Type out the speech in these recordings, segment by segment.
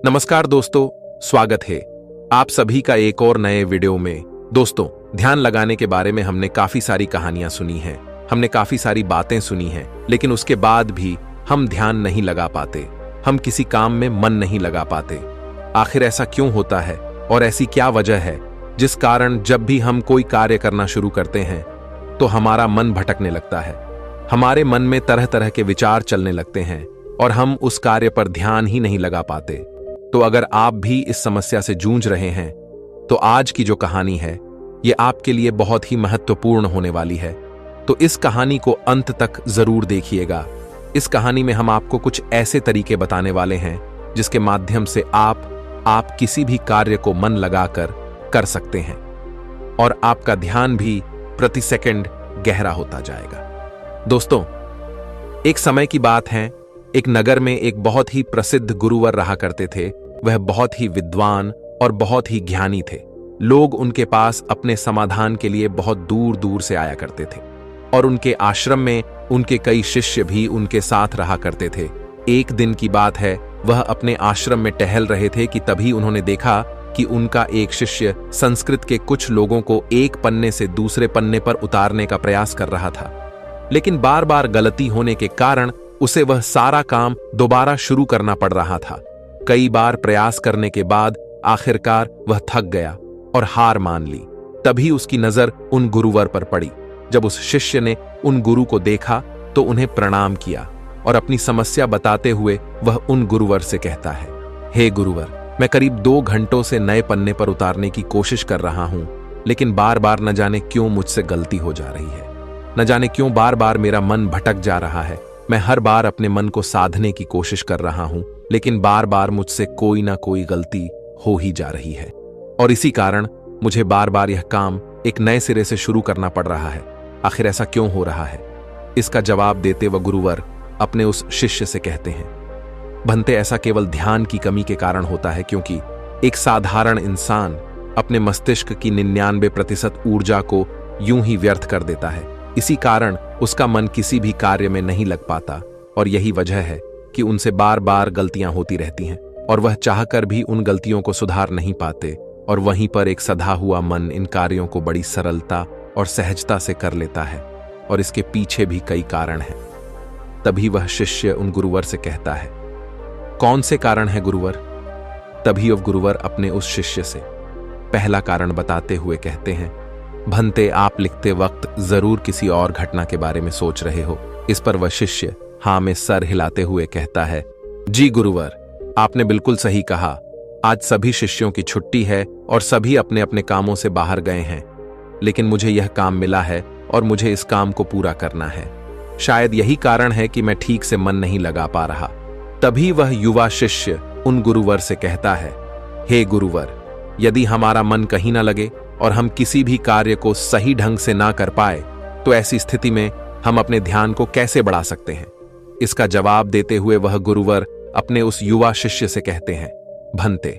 नमस्कार दोस्तों, स्वागत है आप सभी का एक और नए वीडियो में। दोस्तों, ध्यान लगाने के बारे में हमने काफी सारी कहानियां सुनी हैं, हमने काफी सारी बातें सुनी हैं, लेकिन उसके बाद भी हम ध्यान नहीं लगा पाते, हम किसी काम में मन नहीं लगा पाते। आखिर ऐसा क्यों होता है और ऐसी क्या वजह है जिस कारण जब भी हम कोई कार्य करना शुरू करते हैं तो हमारा मन भटकने लगता है, हमारे मन में तरह तरह के विचार चलने लगते हैं और हम उस कार्य पर ध्यान ही नहीं लगा पाते। तो अगर आप भी इस समस्या से जूझ रहे हैं तो आज की जो कहानी है ये आपके लिए बहुत ही महत्वपूर्ण होने वाली है। तो इस कहानी को अंत तक जरूर देखिएगा। इस कहानी में हम आपको कुछ ऐसे तरीके बताने वाले हैं जिसके माध्यम से आप किसी भी कार्य को मन लगाकर कर सकते हैं और आपका ध्यान भी प्रति सेकंड गहरा होता जाएगा। दोस्तों, एक समय की बात है, एक नगर में एक बहुत ही प्रसिद्ध गुरुवर रहा करते थे। वह बहुत ही विद्वान और बहुत ही ज्ञानी थे। लोग उनके पास अपने समाधान के लिए बहुत दूर दूर से आया करते थे और उनके आश्रम में उनके कई शिष्य भी उनके साथ रहा करते थे। एक दिन की बात है, वह अपने आश्रम में टहल रहे थे कि तभी उन्होंने देखा कि उनका एक शिष्य संस्कृत के कुछ लोगों को एक पन्ने से दूसरे पन्ने पर उतारने का प्रयास कर रहा था, लेकिन बार बार गलती होने के कारण उसे वह सारा काम दोबारा शुरू करना पड़ रहा था। कई बार प्रयास करने के बाद आखिरकार वह थक गया और हार मान ली। तभी उसकी नजर उन गुरुवर पर पड़ी। जब उस शिष्य ने उन गुरु को देखा तो उन्हें प्रणाम किया और अपनी समस्या बताते हुए वह उन गुरुवर से कहता है, हे गुरुवर, मैं करीब 2 घंटों से नए पन्ने पर उतारने की कोशिश कर रहा हूं, लेकिन बार बार न जाने क्यों मुझसे गलती हो जा रही है, न जाने क्यों बार बार मेरा मन भटक जा रहा है। मैं हर बार अपने मन को साधने की कोशिश कर रहा हूं, लेकिन बार बार मुझसे कोई ना कोई गलती हो ही जा रही है और इसी कारण मुझे बार बार यह काम एक नए सिरे से शुरू करना पड़ रहा है। आखिर ऐसा क्यों हो रहा है? इसका जवाब देते वह गुरुवर अपने उस शिष्य से कहते हैं, भंते, ऐसा केवल ध्यान की कमी के कारण होता है, क्योंकि एक साधारण इंसान अपने मस्तिष्क की 99% ऊर्जा को यूं ही व्यर्थ कर देता है। इसी कारण उसका मन किसी भी कार्य में नहीं लग पाता और यही वजह है कि उनसे बार बार गलतियां होती रहती हैं और वह चाहकर भी उन गलतियों को सुधार नहीं पाते और वहीं पर एक सधा हुआ मन इन कार्यों को बड़ी सरलता और सहजता से कर लेता है और इसके पीछे भी कई कारण हैं। तभी वह शिष्य उन गुरुवर से कहता है, कौन से कारण है गुरुवर? तभी वह गुरुवर अपने उस शिष्य से पहला कारण बताते हुए कहते हैं, भंते, आप लिखते वक्त जरूर किसी और घटना के बारे में सोच रहे हो। इस पर वह शिष्य हाँ में सर हिलाते हुए कहता है, जी गुरुवर, आपने बिल्कुल सही कहा। आज सभी शिष्यों की छुट्टी है और सभी अपने अपने कामों से बाहर गए हैं, लेकिन मुझे यह काम मिला है और मुझे इस काम को पूरा करना है। शायद यही कारण है कि मैं ठीक से मन नहीं लगा पा रहा। तभी वह युवा शिष्य उन गुरुवर से कहता है, हे गुरुवर, यदि हमारा मन कहीं ना लगे और हम किसी भी कार्य को सही ढंग से ना कर पाए तो ऐसी स्थिति में हम अपने ध्यान को कैसे बढ़ा सकते हैं? इसका जवाब देते हुए वह गुरुवर अपने उस युवा शिष्य से कहते हैं, भंते,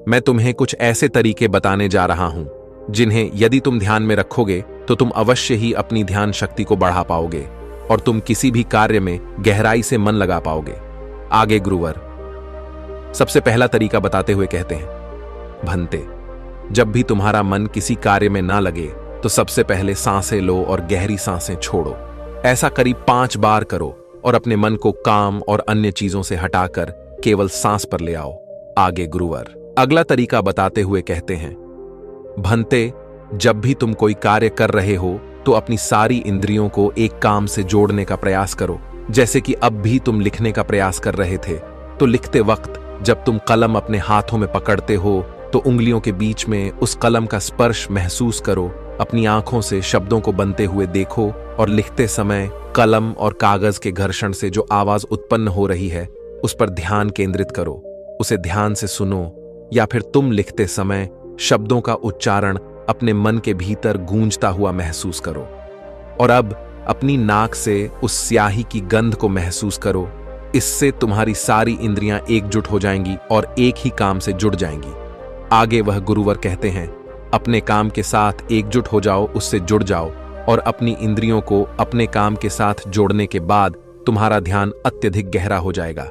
मैं तुम्हें कुछ ऐसे तरीके बताने जा रहा हूं जिन्हें यदि तुम ध्यान में रखोगे तो तुम अवश्य ही अपनी ध्यान शक्ति को बढ़ा पाओगे और तुम किसी भी कार्य में गहराई से मन लगा पाओगे। आगे गुरुवर सबसे पहला तरीका बताते हुए कहते हैं, भंते, जब भी तुम्हारा मन किसी कार्य में ना लगे तो सबसे पहले सांसें लो और गहरी सांसें छोड़ो। ऐसा करीब 5 बार करो और अपने मन को काम और अन्य चीजों से हटाकर केवल सांस पर ले आओ। आगे गुरुवर अगला तरीका बताते हुए कहते हैं, भंते, जब भी तुम कोई कार्य कर रहे हो तो अपनी सारी इंद्रियों को एक काम से जोड़ने का प्रयास करो। जैसे कि अब भी तुम लिखने का प्रयास कर रहे थे, तो लिखते वक्त जब तुम कलम अपने हाथों में पकड़ते हो तो उंगलियों के बीच में उस कलम का स्पर्श महसूस करो। अपनी आंखों से शब्दों को बनते हुए देखो और लिखते समय कलम और कागज के घर्षण से जो आवाज उत्पन्न हो रही है उस पर ध्यान केंद्रित करो। उसे ध्यान से सुनो या फिर तुम लिखते समय शब्दों का उच्चारण अपने मन के भीतर गूंजता हुआ महसूस करो। और अब अपनी नाक से उस स्याही की गंध को महसूस करो। इससे तुम्हारी सारी इंद्रियां एकजुट हो जाएंगी और एक ही काम से जुड़ जाएंगी। आगे वह गुरुवर कहते हैं, अपने काम के साथ एकजुट हो जाओ, उससे जुड़ जाओ और अपनी इंद्रियों को अपने काम के साथ जोड़ने के बाद तुम्हारा ध्यान अत्यधिक गहरा हो जाएगा।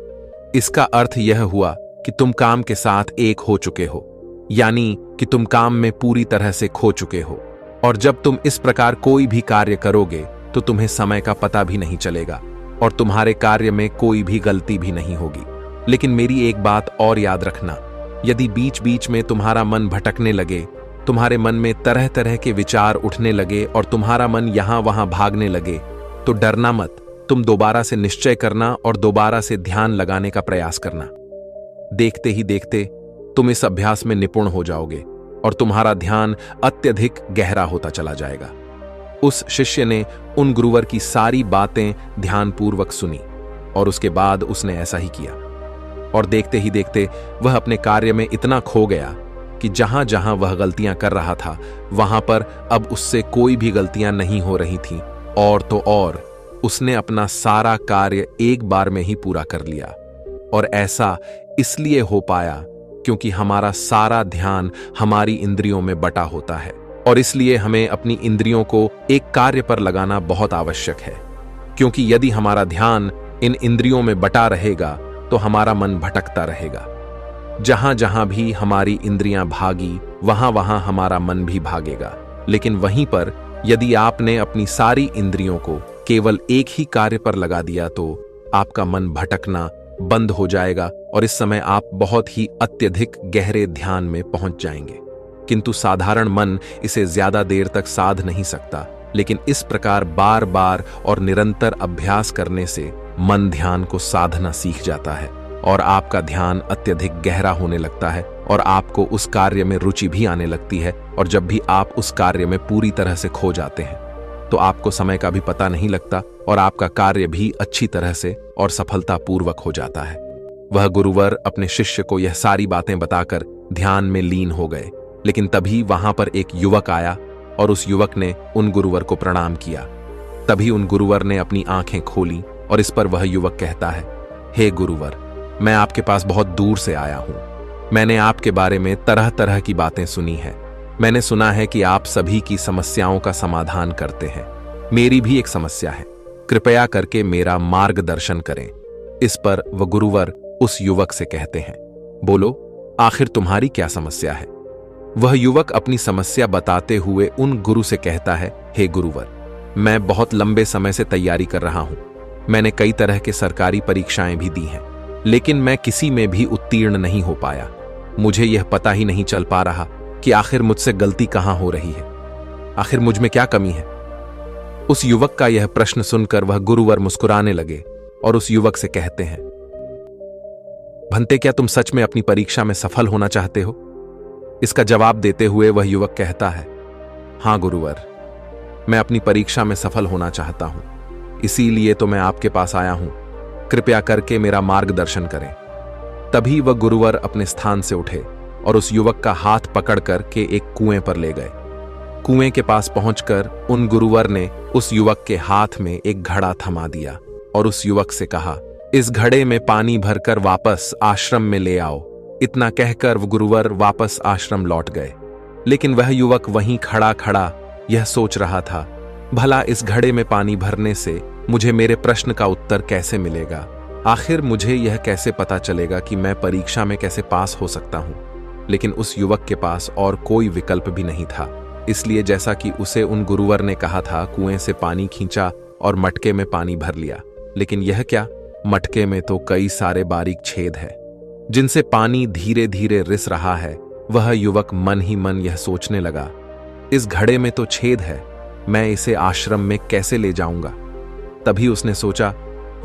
इसका अर्थ यह हुआ कि तुम काम के साथ एक हो चुके हो, यानी कि तुम काम में पूरी तरह से खो चुके हो। और जब तुम इस प्रकार कोई भी कार्य करोगे तो तुम्हें समय का पता भी नहीं चलेगा और तुम्हारे कार्य में कोई भी गलती भी नहीं होगी। लेकिन मेरी एक बात और याद रखना, यदि बीच बीच में तुम्हारा मन भटकने लगे, तुम्हारे मन में तरह तरह के विचार उठने लगे और तुम्हारा मन यहां वहां भागने लगे, तो डरना मत। तुम दोबारा से निश्चय करना और दोबारा से ध्यान लगाने का प्रयास करना। देखते ही देखते तुम इस अभ्यास में निपुण हो जाओगे और तुम्हारा ध्यान अत्यधिक गहरा होता चला जाएगा। उस शिष्य ने उन गुरुवर की सारी बातें ध्यानपूर्वक सुनी और उसके बाद उसने ऐसा ही किया। और देखते ही देखते वह अपने कार्य में इतना खो गया कि जहां जहां वह गलतियां कर रहा था वहां पर अब उससे कोई भी गलतियां नहीं हो रही थीं। और तो और उसने अपना सारा कार्य एक बार में ही पूरा कर लिया। और ऐसा इसलिए हो पाया क्योंकि हमारा सारा ध्यान हमारी इंद्रियों में बटा होता है और इसलिए हमें अपनी इंद्रियों को एक कार्य पर लगाना बहुत आवश्यक है। क्योंकि यदि हमारा ध्यान इन इंद्रियों में बटा रहेगा तो हमारा मन भटकता रहेगा। जहां जहां भी हमारी इंद्रियां भागी वहां वहां हमारा मन भी भागेगा। लेकिन वहीं पर यदि आपने अपनी सारी इंद्रियों को केवल एक ही कार्य पर लगा दिया तो आपका मन भटकना बंद हो जाएगा और इस समय आप बहुत ही अत्यधिक गहरे ध्यान में पहुंच जाएंगे। किंतु साधारण मन इसे ज्यादा देर तक साध नहीं सकता, लेकिन इस प्रकार बार बार और निरंतर अभ्यास करने से मन ध्यान को साधना सीख जाता है और आपका ध्यान अत्यधिक गहरा होने लगता है और आपको उस कार्य में रुचि भी आने लगती है। और जब भी आप उस कार्य में पूरी तरह से खो जाते हैं तो आपको समय का भी पता नहीं लगता और आपका कार्य भी अच्छी तरह से और सफलतापूर्वक हो जाता है। वह गुरुवर अपने शिष्य को यह सारी बातें बताकर ध्यान में लीन हो गए। लेकिन तभी वहां पर एक युवक आया और उस युवक ने उन गुरुवर को प्रणाम किया। तभी उन गुरुवर ने अपनी आंखें खोली और इस पर वह युवक कहता है, हे गुरुवर, मैं आपके पास बहुत दूर से आया हूं। मैंने आपके बारे में तरह तरह की बातें सुनी है। मैंने सुना है कि आप सभी की समस्याओं का समाधान करते हैं। मेरी भी एक समस्या है, कृपया करके मेरा मार्गदर्शन करें। इस पर वह गुरुवर उस युवक से कहते हैं, बोलो, आखिर तुम्हारी क्या समस्या है? वह युवक अपनी समस्या बताते हुए उन गुरु से कहता है, हे गुरुवर, मैं बहुत लंबे समय से तैयारी कर रहा हूं। मैंने कई तरह के सरकारी परीक्षाएं भी दी हैं, लेकिन मैं किसी में भी उत्तीर्ण नहीं हो पाया। मुझे यह पता ही नहीं चल पा रहा कि आखिर मुझसे गलती कहां हो रही है, आखिर मुझ में क्या कमी है। उस युवक का यह प्रश्न सुनकर वह गुरुवर मुस्कुराने लगे और उस युवक से कहते हैं, भंते, क्या तुम सच में अपनी परीक्षा में सफल होना चाहते हो? इसका जवाब देते हुए वह युवक कहता है, हां गुरुवर, मैं अपनी परीक्षा में सफल होना चाहता हूं, इसीलिए तो मैं आपके पास आया हूं। कृपया करके मेरा मार्गदर्शन करें। तभी वह गुरुवर अपने स्थान से उठे और उस युवक का हाथ पकड़कर के एक कुएं पर ले गए। कुएं के पास पहुंचकर उन गुरुवर ने उस युवक के हाथ में एक घड़ा थमा दिया और उस युवक से कहा, इस घड़े में पानी भरकर वापस आश्रम में ले आओ। इतना कहकर वह गुरुवर वापस आश्रम लौट गए। लेकिन वह युवक वहीं खड़ा खड़ा यह सोच रहा था, भला इस घड़े में पानी भरने से मुझे मेरे प्रश्न का उत्तर कैसे मिलेगा? आखिर मुझे यह कैसे पता चलेगा कि मैं परीक्षा में कैसे पास हो सकता हूं? लेकिन उस युवक के पास और कोई विकल्प भी नहीं था। इसलिए जैसा कि उसे उन गुरुवर ने कहा था, कुएं से पानी खींचा और मटके में पानी भर लिया। लेकिन यह क्या, मटके में तो कई सारे बारीक छेद हैं जिनसे पानी धीरे धीरे रिस रहा है। वह युवक मन ही मन यह सोचने लगा, इस घड़े में तो छेद है, मैं इसे आश्रम में कैसे ले जाऊंगा? तभी उसने सोचा,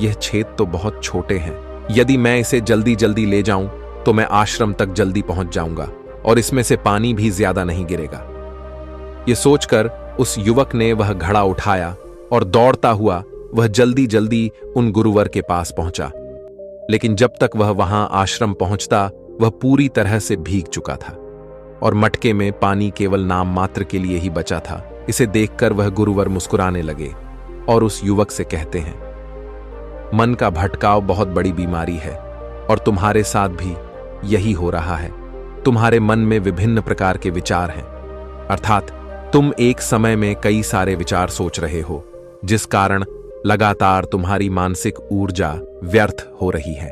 यह छेद तो बहुत छोटे हैं, यदि मैं इसे जल्दी जल्दी ले जाऊं तो मैं आश्रम तक जल्दी पहुंच जाऊंगा और इसमें से पानी भी ज्यादा नहीं गिरेगा। यह सोचकर उस युवक ने वह घड़ा उठाया और दौड़ता हुआ वह जल्दी जल्दी उन गुरुवर के पास पहुंचा। लेकिन जब तक वह वहां आश्रम पहुंचता वह पूरी तरह से भीग चुका था और मटके में पानी केवल नाम मात्र के लिए ही बचा था। इसे देखकर वह गुरुवर मुस्कुराने लगे और उस युवक से कहते हैं, मन का भटकाव बहुत बड़ी बीमारी है और तुम्हारे साथ भी यही हो रहा है। तुम्हारे मन में विभिन्न प्रकार के विचार हैं, अर्थात तुम एक समय में कई सारे विचार सोच रहे हो, जिस कारण लगातार तुम्हारी मानसिक ऊर्जा व्यर्थ हो रही है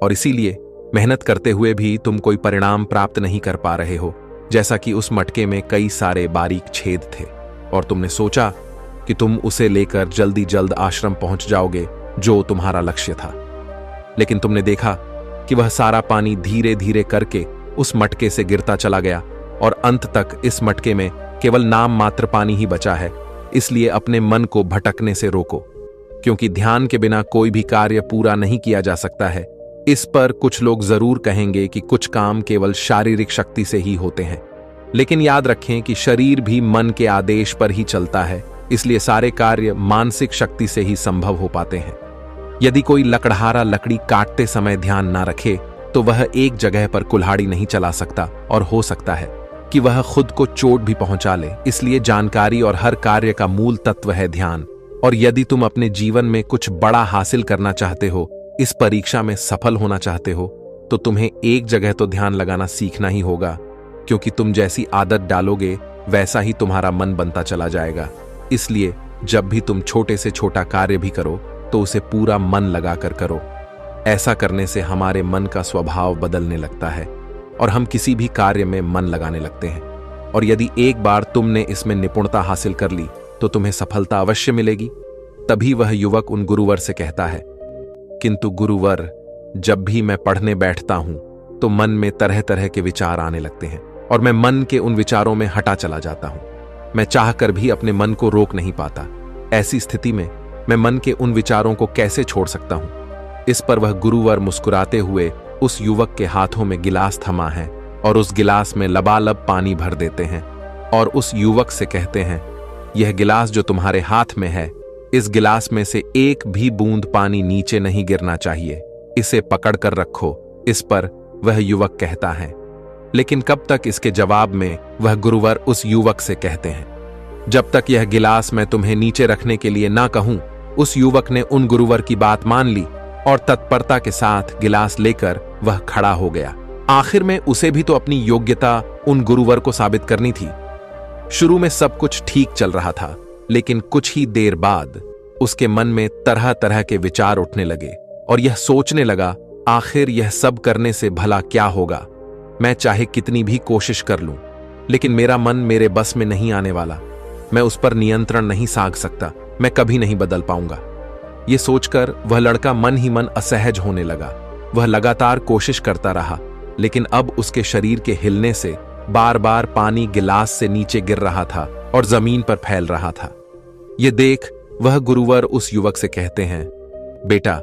और इसीलिए मेहनत करते हुए भी तुम कोई परिणाम प्राप्त नहीं कर पा रहे हो, जैसा कि उस मटके में कई सारे बारीक छेद थे और तुमने सोचा कि तुम उसे लेकर जल्दी जल्द आश्रम पहुंच जाओगे, जो तुम्हारा लक्ष्य था। लेकिन तुमने देखा कि वह सारा पानी धीरे धीरे करके उस मटके से गिरता चला गया और अंत तक इस मटके में केवल नाम मात्र पानी ही बचा है। इसलिए अपने मन को भटकने से रोको, क्योंकि ध्यान के बिना कोई भी कार्य पूरा नहीं किया जा सकता है। इस पर कुछ लोग जरूर कहेंगे कि कुछ काम केवल शारीरिक शक्ति से ही होते हैं, लेकिन याद रखें कि शरीर भी मन के आदेश पर ही चलता है, इसलिए सारे कार्य मानसिक शक्ति से ही संभव हो पाते हैं। यदि कोई लकड़हारा लकड़ी काटते समय ध्यान ना रखे तो वह एक जगह पर कुल्हाड़ी नहीं चला सकता और हो सकता है कि वह खुद को चोट भी पहुंचा ले। इसलिए जानकारी और हर कार्य का मूल तत्व है ध्यान। और यदि तुम अपने जीवन में कुछ बड़ा हासिल करना चाहते हो, इस परीक्षा में सफल होना चाहते हो, तो तुम्हें एक जगह तो ध्यान लगाना सीखना ही होगा, क्योंकि तुम जैसी आदत डालोगे वैसा ही तुम्हारा मन बनता चला जाएगा। इसलिए जब भी तुम छोटे से छोटा कार्य भी करो तो उसे पूरा मन लगाकर करो। ऐसा करने से हमारे मन का स्वभाव बदलने लगता है और हम किसी भी कार्य में मन लगाने लगते हैं। और यदि एक बार तुमने इसमें निपुणता हासिल कर ली तो तुम्हें सफलता अवश्य मिलेगी। तभी वह युवक उन गुरुवर से कहता है, किंतु गुरुवर, जब भी मैं पढ़ने बैठता हूं तो मन में तरह तरह के विचार आने लगते हैं और मैं मन के उन विचारों में हटा चला जाता हूं। मैं चाहकर भी अपने मन को रोक नहीं पाता। ऐसी स्थिति में मैं मन के उन विचारों को कैसे छोड़ सकता हूं? इस पर वह गुरुवर मुस्कुराते हुए उस युवक के हाथों में गिलास थमा है और उस गिलास में लबालब पानी भर देते हैं और उस युवक से कहते हैं, यह गिलास जो तुम्हारे हाथ में है, इस गिलास में से एक भी बूंद पानी नीचे नहीं गिरना चाहिए, इसे पकड़ कर रखो। इस पर वह युवक कहता है, लेकिन कब तक? इसके जवाब में वह गुरुवर उस युवक से कहते हैं, जब तक यह गिलास मैं तुम्हें नीचे रखने के लिए ना कहूं। उस युवक ने उन गुरुवर की बात मान ली और तत्परता के साथ गिलास लेकर वह खड़ा हो गया। आखिर में उसे भी तो अपनी योग्यता उन गुरुवर को साबित करनी थी। शुरू में सब कुछ ठीक चल रहा था, लेकिन कुछ ही देर बाद उसके मन में तरह तरह के विचार उठने लगे और यह सोचने लगा, आखिर यह सब करने से भला क्या होगा? मैं चाहे कितनी भी कोशिश कर लूं, लेकिन मेरा मन मेरे बस में नहीं आने वाला। मैं उस पर नियंत्रण नहीं साध सकता। मैं कभी नहीं बदल पाऊंगा। यह सोचकर वह लड़का मन ही मन असहज होने लगा। वह लगातार कोशिश करता रहा, लेकिन अब उसके शरीर के हिलने से बार बार पानी गिलास से नीचे गिर रहा था और जमीन पर फैल रहा था। यह देख वह गुरुवर उस युवक से कहते हैं, बेटा,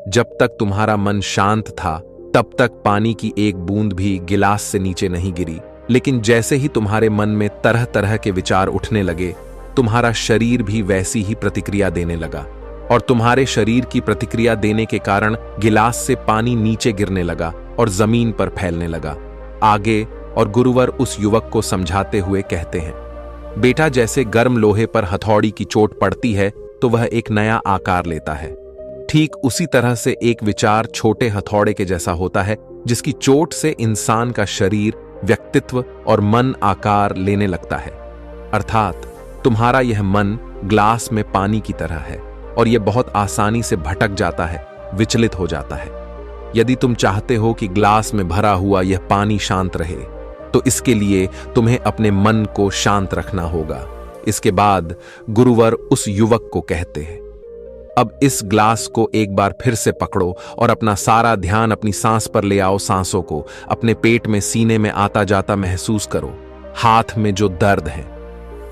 जब तक तुम्हारा मन शांत था तब तक पानी की एक बूंद भी गिलास से नीचे नहीं गिरी, लेकिन जैसे ही तुम्हारे मन में तरह तरह के विचार उठने लगे, तुम्हारा शरीर भी वैसी ही प्रतिक्रिया देने लगा और तुम्हारे शरीर की प्रतिक्रिया देने के कारण गिलास से पानी नीचे गिरने लगा और जमीन पर फैलने लगा। आगे और गुरुवर उस युवक को समझाते हुए कहते हैं, बेटा, जैसे गर्म लोहे पर हथौड़ी की चोट पड़ती है तो वह एक नया आकार लेता है, ठीक उसी तरह से एक विचार छोटे हथौड़े के जैसा होता है, जिसकी चोट से इंसान का शरीर, व्यक्तित्व और मन आकार लेने लगता है। अर्थात तुम्हारा यह मन ग्लास में पानी की तरह है और यह बहुत आसानी से भटक जाता है, विचलित हो जाता है। यदि तुम चाहते हो कि ग्लास में भरा हुआ यह पानी शांत रहे, तो इसके लिए तुम्हें अपने मन को शांत रखना होगा। इसके बाद गुरुवर उस युवक को कहते हैं, अब इस ग्लास को एक बार फिर से पकड़ो और अपना सारा ध्यान अपनी सांस पर ले आओ। सांसों को अपने पेट में, सीने में आता जाता महसूस करो। हाथ में जो दर्द है,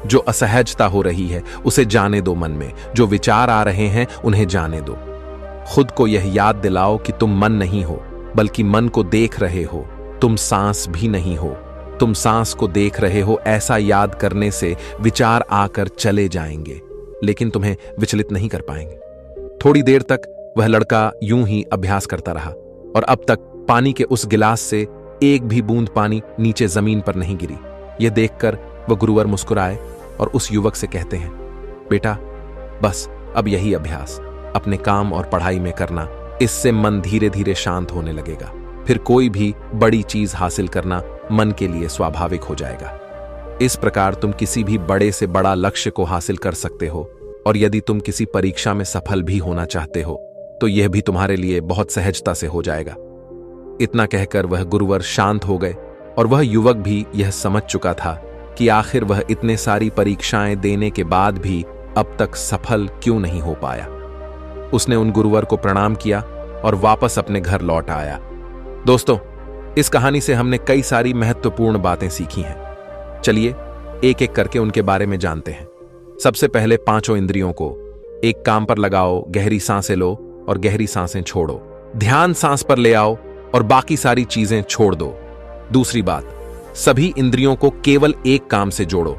जो असहजता हो रही है, उसे जाने दो। मन में जो विचार आ रहे हैं उन्हें जाने दो। खुद को यह याद दिलाओ कि तुम मन नहीं हो, बल्कि मन को देख रहे हो। तुम सांस भी नहीं हो, तुम सांस को देख रहे हो। ऐसा याद करने से विचार आकर चले जाएंगे, लेकिन तुम्हें विचलित नहीं कर पाएंगे। थोड़ी देर तक वह लड़का यूं ही अभ्यास करता रहा और अब तक पानी के उस गिलास से एक भी बूंद पानी नीचे जमीन पर नहीं गिरी। यह देखकर वह गुरुवर मुस्कुराए और उस युवक से कहते हैं, बेटा, बस अब यही अभ्यास अपने काम और पढ़ाई में करना। इससे मन धीरे धीरे शांत होने लगेगा। फिर कोई भी बड़ी चीज हासिल करना मन के लिए स्वाभाविक हो जाएगा। इस प्रकार तुम किसी भी बड़े से बड़ा लक्ष्य को हासिल कर सकते हो। और यदि तुम किसी परीक्षा में सफल भी होना चाहते हो तो यह भी तुम्हारे लिए बहुत सहजता से हो जाएगा। इतना कहकर वह गुरुवर शांत हो गए और वह युवक भी यह समझ चुका था कि आखिर वह इतने सारी परीक्षाएं देने के बाद भी अब तक सफल क्यों नहीं हो पाया। उसने उन गुरुवर को प्रणाम किया और वापस अपने घर लौट आया। दोस्तों, इस कहानी से हमने कई सारी महत्वपूर्ण बातें सीखी हैं। चलिए एक एक करके उनके बारे में जानते हैं। सबसे पहले पांचों इंद्रियों को एक काम पर लगाओ, गहरी सांसें लो और गहरी सांसें छोड़ो। ध्यान सांस पर ले आओ और बाकी सारी चीजें छोड़ दो। दूसरी बात, सभी इंद्रियों को केवल एक काम से जोड़ो।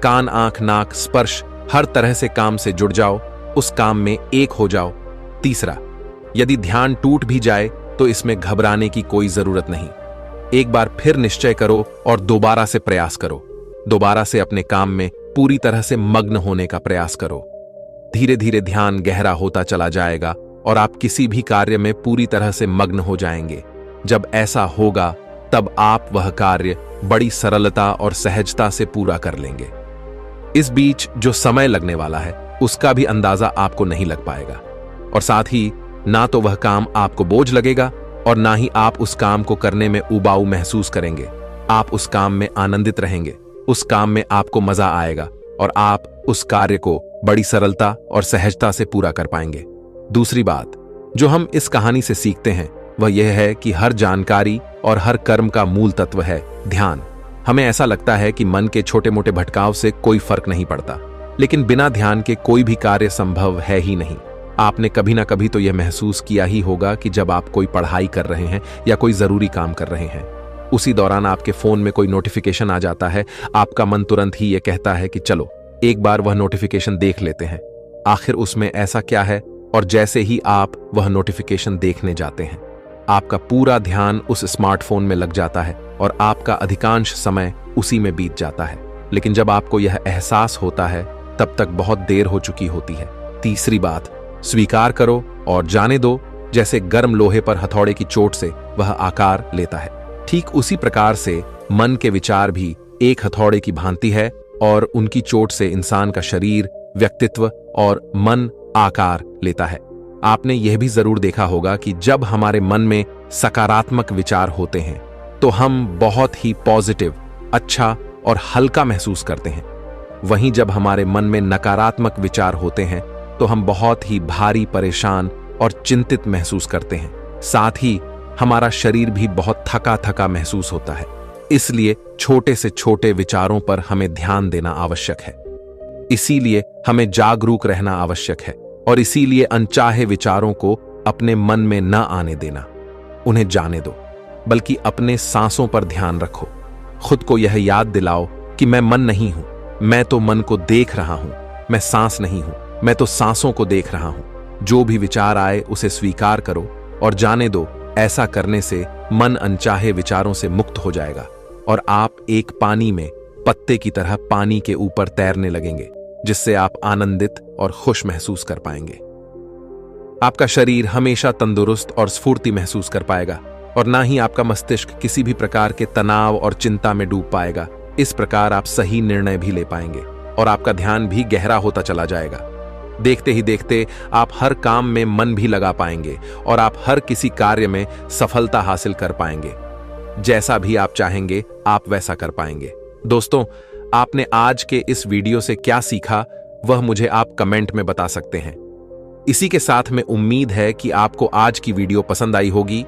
कान, आंख, नाक, स्पर्श, हर तरह से काम से जुड़ जाओ, उस काम में एक हो जाओ। तीसरा, यदि ध्यान टूट भी जाए तो इसमें घबराने की कोई जरूरत नहीं। एक बार फिर निश्चय करो और दोबारा से प्रयास करो। दोबारा से अपने काम में पूरी तरह से मग्न होने का प्रयास करो। धीरे धीरे ध्यान गहरा होता चला जाएगा और आप किसी भी कार्य में पूरी तरह से मग्न हो जाएंगे। जब ऐसा होगा तब आप वह कार्य बड़ी सरलता और सहजता से पूरा कर लेंगे। इस बीच जो समय लगने वाला है उसका भी अंदाजा आपको नहीं लग पाएगा और साथ ही ना तो वह काम आपको बोझ लगेगा और ना ही आप उस काम को करने में उबाऊ महसूस करेंगे। आप उस काम में आनंदित रहेंगे, उस काम में आपको मजा आएगा और आप उस कार्य को बड़ी सरलता और सहजता से पूरा कर पाएंगे। दूसरी बात जो हम इस कहानी से सीखते हैं वह यह है कि हर जानकारी और हर कर्म का मूल तत्व है ध्यान। हमें ऐसा लगता है कि मन के छोटे मोटे भटकाव से कोई फर्क नहीं पड़ता, लेकिन बिना ध्यान के कोई भी कार्य संभव है ही नहीं। आपने कभी ना कभी तो यह महसूस किया ही होगा कि जब आप कोई पढ़ाई कर रहे हैं या कोई जरूरी काम कर रहे हैं, उसी दौरान आपके फोन में कोई नोटिफिकेशन आ जाता है, आपका मन तुरंत ही यह कहता है कि चलो एक बार वह नोटिफिकेशन देख लेते हैं, आखिर उसमें ऐसा क्या है। और जैसे ही आप वह नोटिफिकेशन देखने जाते हैं, आपका पूरा ध्यान उस स्मार्टफोन में लग जाता है और आपका अधिकांश समय उसी में बीत जाता है। लेकिन जब आपको यह एहसास होता है तब तक बहुत देर हो चुकी होती है। तीसरी बात, स्वीकार करो और जाने दो। जैसे गर्म लोहे पर हथौड़े की चोट से वह आकार लेता है, ठीक उसी प्रकार से मन के विचार भी एक हथौड़े की भांति है और उनकी चोट से इंसान का शरीर, व्यक्तित्व और मन आकार लेता है। आपने यह भी जरूर देखा होगा कि जब हमारे मन में सकारात्मक विचार होते हैं तो हम बहुत ही पॉजिटिव, अच्छा और हल्का महसूस करते हैं। वहीं जब हमारे मन में नकारात्मक विचार होते हैं तो हम बहुत ही भारी, परेशान और चिंतित महसूस करते हैं। साथ ही हमारा शरीर भी बहुत थका थका महसूस होता है। इसलिए छोटे से छोटे विचारों पर हमें ध्यान देना आवश्यक है। इसीलिए हमें जागरूक रहना आवश्यक है और इसीलिए अनचाहे विचारों को अपने मन में न आने देना, उन्हें जाने दो, बल्कि अपने सांसों पर ध्यान रखो। खुद को यह याद दिलाओ कि मैं मन नहीं हूं, मैं तो मन को देख रहा हूं। मैं सांस नहीं हूं, मैं तो सांसों को देख रहा हूं। जो भी विचार आए उसे स्वीकार करो और जाने दो। ऐसा करने से मन अनचाहे विचारों से मुक्त हो जाएगा और आप एक पानी में पत्ते की तरह पानी के ऊपर तैरने लगेंगे, जिससे आप आनंदित और खुश महसूस कर पाएंगे। आपका शरीर हमेशा तंदुरुस्त और स्फूर्ति महसूस कर पाएगा और ना ही आपका मस्तिष्क किसी भी प्रकार के तनाव और चिंता में डूब पाएगा। इस प्रकार आप सही निर्णय भी ले पाएंगे और आपका ध्यान भी गहरा होता चला जाएगा। देखते ही देखते आप हर काम में मन भी लगा पाएंगे और आप हर किसी कार्य में सफलता हासिल कर पाएंगे। जैसा भी आप चाहेंगे आप वैसा कर पाएंगे। दोस्तों, आपने आज के इस वीडियो से क्या सीखा वह मुझे आप कमेंट में बता सकते हैं। इसी के साथ में उम्मीद है कि आपको आज की वीडियो पसंद आई होगी,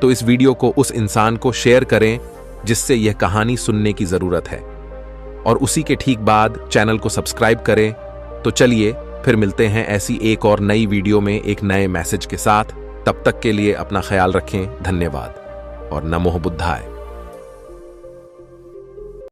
तो इस वीडियो को उस इंसान को शेयर करें जिससे यह कहानी सुनने की जरूरत है और उसी के ठीक बाद चैनल को सब्सक्राइब करें। तो चलिए फिर मिलते हैं ऐसी एक और नई वीडियो में एक नए मैसेज के साथ। तब तक के लिए अपना ख्याल रखें। धन्यवाद और नमो बुद्धाय।